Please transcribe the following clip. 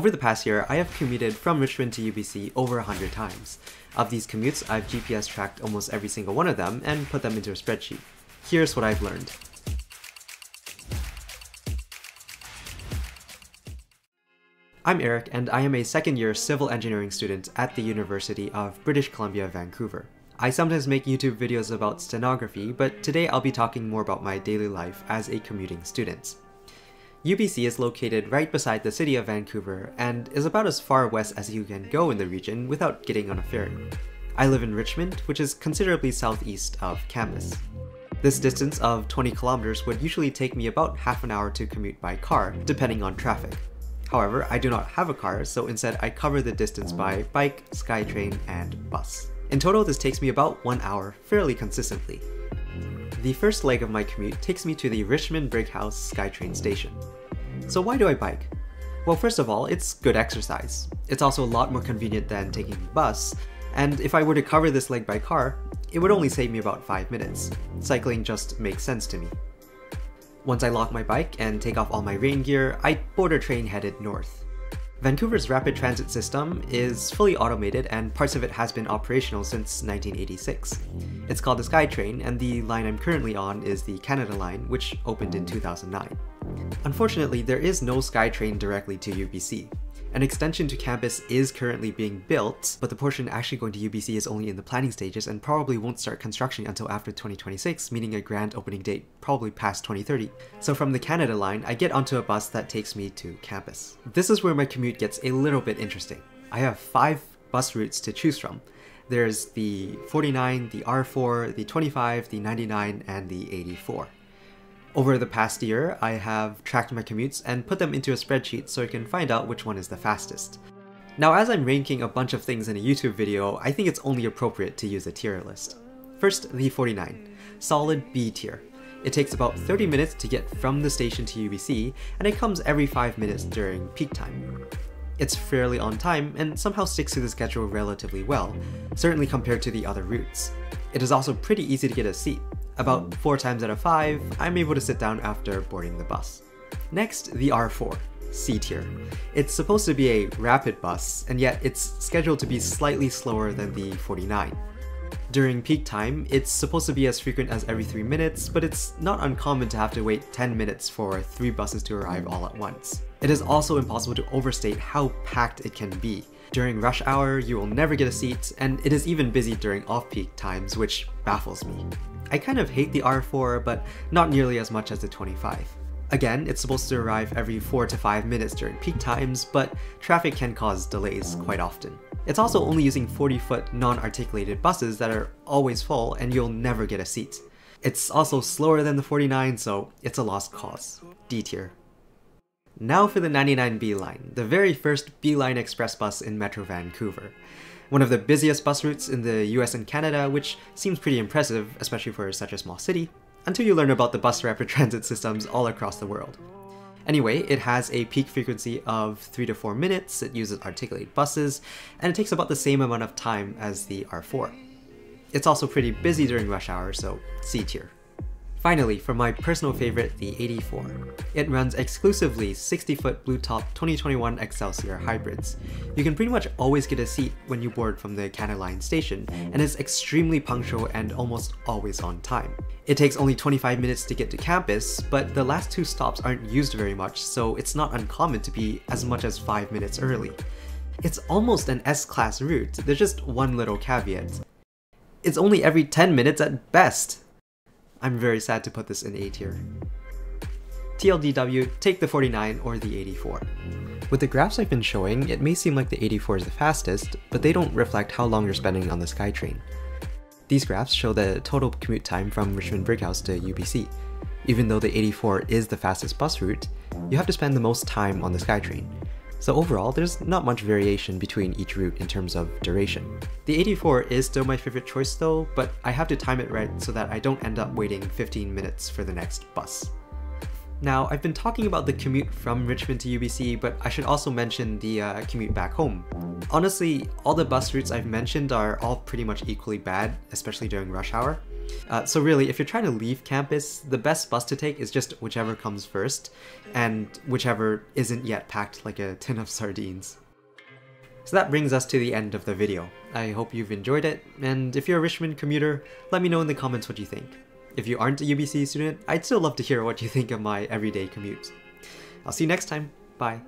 Over the past year, I have commuted from Richmond to UBC over 100 times. Of these commutes, I've GPS tracked almost every single one of them and put them into a spreadsheet. Here's what I've learned. I'm Eric, and I am a second-year civil engineering student at the University of British Columbia, Vancouver. I sometimes make YouTube videos about stenography, but today I'll be talking more about my daily life as a commuting student. UBC is located right beside the city of Vancouver and is about as far west as you can go in the region without getting on a ferry. I live in Richmond, which is considerably southeast of campus. This distance of 20 kilometers would usually take me about half an hour to commute by car, depending on traffic. However, I do not have a car, so instead I cover the distance by bike, SkyTrain, and bus. In total, this takes me about 1 hour, fairly consistently. The first leg of my commute takes me to the Richmond Brighouse SkyTrain station. So why do I bike? Well, first of all, it's good exercise. It's also a lot more convenient than taking the bus, and if I were to cover this leg by car, it would only save me about 5 minutes. Cycling just makes sense to me. Once I lock my bike and take off all my rain gear, I board a train headed north. Vancouver's rapid transit system is fully automated and parts of it has been operational since 1986. It's called the SkyTrain, and the line I'm currently on is the Canada Line, which opened in 2009. Unfortunately, there is no SkyTrain directly to UBC. An extension to campus is currently being built, but the portion actually going to UBC is only in the planning stages and probably won't start construction until after 2026, meaning a grand opening date probably past 2030. So from the Canada Line, I get onto a bus that takes me to campus. This is where my commute gets a little bit interesting. I have 5 bus routes to choose from. There's the 49, the R4, the 25, the 99, and the 84. Over the past year, I have tracked my commutes and put them into a spreadsheet so I can find out which one is the fastest. Now, as I'm ranking a bunch of things in a YouTube video, I think it's only appropriate to use a tier list. First, the 49. Solid B tier. It takes about 30 minutes to get from the station to UBC, and it comes every 5 minutes during peak time. It's fairly on time and somehow sticks to the schedule relatively well, certainly compared to the other routes. It is also pretty easy to get a seat. About 4 times out of 5, I'm able to sit down after boarding the bus. Next, the R4, C tier. It's supposed to be a rapid bus, and yet it's scheduled to be slightly slower than the 49. During peak time, it's supposed to be as frequent as every 3 minutes, but it's not uncommon to have to wait 10 minutes for 3 buses to arrive all at once. It is also impossible to overstate how packed it can be. During rush hour, you will never get a seat, and it is even busy during off-peak times, which baffles me. I kind of hate the R4, but not nearly as much as the 25. Again, it's supposed to arrive every 4 to 5 minutes during peak times, but traffic can cause delays quite often. It's also only using 40-foot non-articulated buses that are always full and you'll never get a seat. It's also slower than the 49, so it's a lost cause. D tier. Now for the 99B line, the very first B-line express bus in Metro Vancouver. One of the busiest bus routes in the US and Canada, which seems pretty impressive, especially for such a small city, until you learn about the bus rapid transit systems all across the world. Anyway, it has a peak frequency of 3 to 4 minutes, it uses articulated buses, and it takes about the same amount of time as the R4. It's also pretty busy during rush hour, so C tier. Finally, for my personal favorite, the 84. It runs exclusively 60-foot blue-top 2021 Excelsior hybrids. You can pretty much always get a seat when you board from the Canada Line station, and is extremely punctual and almost always on time. It takes only 25 minutes to get to campus, but the last 2 stops aren't used very much, so it's not uncommon to be as much as 5 minutes early. It's almost an S-class route, there's just one little caveat. It's only every 10 minutes at best! I'm very sad to put this in A tier. TLDW, take the 49 or the 84. With the graphs I've been showing, it may seem like the 84 is the fastest, but they don't reflect how long you're spending on the SkyTrain. These graphs show the total commute time from Richmond Brighouse to UBC. Even though the 84 is the fastest bus route, you have to spend the most time on the SkyTrain. So overall, there's not much variation between each route in terms of duration. The 84 is still my favorite choice though, but I have to time it right so that I don't end up waiting 15 minutes for the next bus. Now, I've been talking about the commute from Richmond to UBC, but I should also mention the commute back home. Honestly, all the bus routes I've mentioned are all pretty much equally bad, especially during rush hour. So really, if you're trying to leave campus, the best bus to take is just whichever comes first, and whichever isn't yet packed like a tin of sardines. So that brings us to the end of the video. I hope you've enjoyed it, and if you're a Richmond commuter, let me know in the comments what you think. If you aren't a UBC student, I'd still love to hear what you think of my everyday commute. I'll see you next time. Bye.